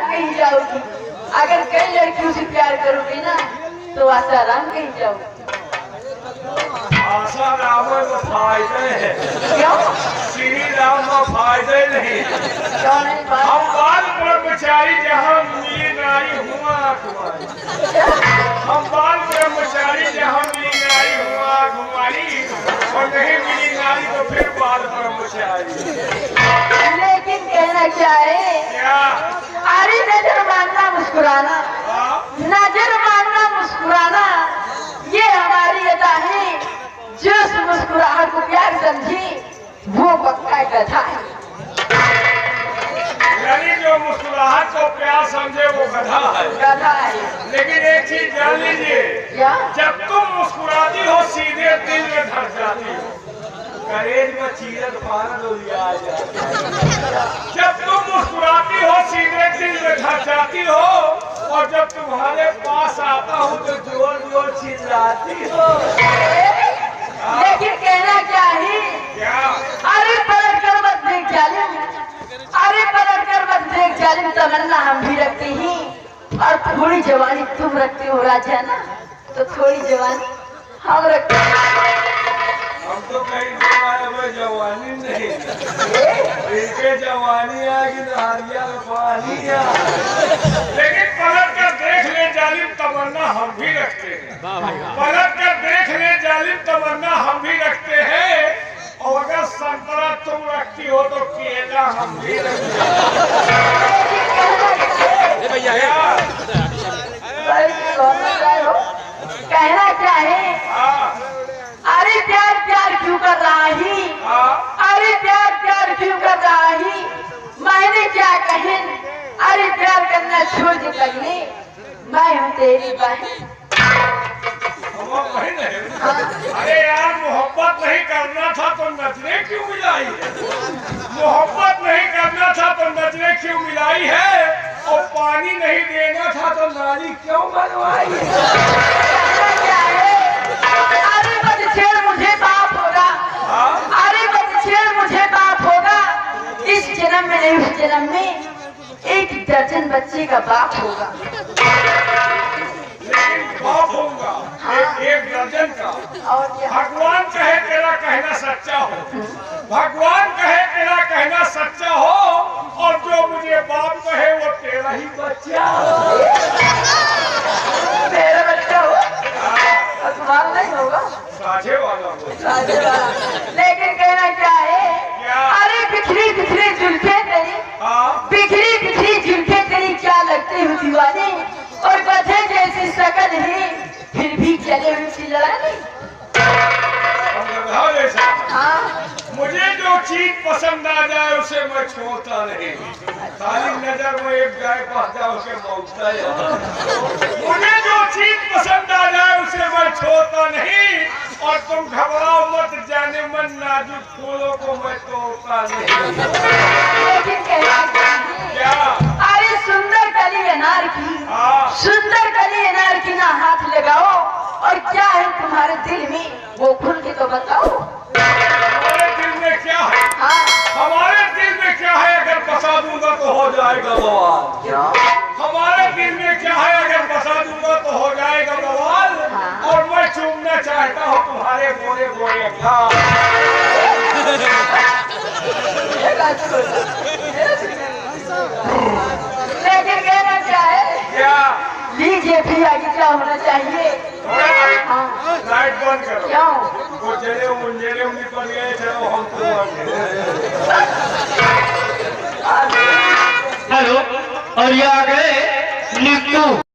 कहीं जाओगी। अगर कई लड़कियों से प्यार करोगी ना तो आसाराम कहीं जाओगी। आसाराम में फायदे है, क्यों? श्री राम में फायदे नहीं। क्यों नहीं? हम बाल ब्रह्मचारी जहाँ मिली नारी हुआ कुमारी, हम बाल ब्रह्मचारी जहाँ मिली नारी हुआ कुमारी, और नहीं मिली नारी तो फिर बाल ब्रह्मचारी। लेकिन कहना क्या है? क्या? अरे नजर मारना मुस्कुराना, नजर मारना मुस्कुराना ये हमारी अदा है। जो उस मुस्कुराहट को प्यार समझी वो पक्का गधा है। यानी जो मुस्कुराहट को प्यार समझे वो गधा है। गधा है। लेकिन एक चीज जान लीजिए, क्या? जब तुम मुस्कुराती हो सीधे दिल में धस जाती हो, करेज में चीरत फारद हो लिया जाता है। जब तुम मुस्कुराती हो सीधे दिल में धस जाती हो, और जब तुम्हारे पास आता हूँ तो जोर जोर चिल्लाती हो। लेकिन कहना क्या है? क्या? अरे पलट कर मत देख जालिम, अरे पलट कर मत देख जालिम, तमन्ना हम भी रखते हैं और थोड़ी जवानी तुम रखते हो राजा ना, तो थोड़ी जवानी हम रखते हैं। हम तो कहीं जवानी नहीं, इनके जवानी आएगी नहरिया में पानी आ। लेकिन पलट कर देख ले जालिम, तमन्ना हम भी रखते हैं। पलट कर देख ले जालिम, तमन्ना हम भी रखते हैं। और अगर संतरा तुम रखती हो तो केला हम भी रखते हैं। भैया कहना क्या है? अरे प्यार प्यार क्यों कर रहा है? अरे प्यार प्यार क्यों कर रहा है? मैंने क्या कहे? अरे प्यार करना छोड़ दे लगने, मैं हूँ तेरी बहन। अरे यार, मोहब्बत नहीं करना था तो नजरें क्यों मिलाई है? मोहब्बत नहीं करना था तो नजरें क्यों मिलाई है? और पानी नहीं देना था तो नाली क्यों बनवाई है? क्या है? अरे बदछेड़ मुझे बाप होगा, अरे बदछेड़ मुझे बाप होगा। इस जन्म में नहीं उस जन्म में 1 दर्जन बच्चे का बाप होगा। लेकिन बाप होगा एक दर्जन का। और भगवान कहे तेरा कहना सच्चा हो, भगवान कहे तेरा कहना सच्चा हो, और जो मुझे बाप कहे वो तेरा ही बच्चा हो। मेरा बच्चा हो, तुम्हारा नहीं होगा, साझे वाला हो। साझे वाला। लेकिन कहना क्या है? क्या? अरे बिखरी बिखरी जुल्फे तेरी, बिखरी बिखरी जुल्फे तेरी क्या लगती हो दीवानी, और गधे जैसी शकल है फिर भी चले हुई लड़ाने। मुझे जो चीज पसंद आ जाए उसे मैं छोड़ता नहीं, खाली नजर में एक गाय पास जाए उसे मौजता है। मुझे जो चीज पसंद आ जाए उसे मैं छोड़ता नहीं, और तुम घबराओ मत, जाने मन नाजुक फूलों को मैं तोड़ता नहीं। लेकिन कहना क्या? अरे सुंदर कली अनार की, सुंदर कली अनार की ना हाथ लगाओ, और क्या है तुम्हारे दिल में वो खुल के तो बताओ। हमारे दिल में क्या है? हमारे दिल में क्या है? अगर बता दूंगा तो हो जाएगा बवाल। हमारे दिल में क्या है? अगर बता दूंगा तो हो जाएगा बवाल। और मैं चूमना चाहता हूँ तुम्हारे गोरे गोरे गाल। लेकिन कहना क्या है? क्या? लीजिए भी आगे क्या होना चाहिए? लाइट बंद करो। क्यों? वो जले मुंजेले निकल गए, चलो हम तो हेलो, और ये आ गए नीतू।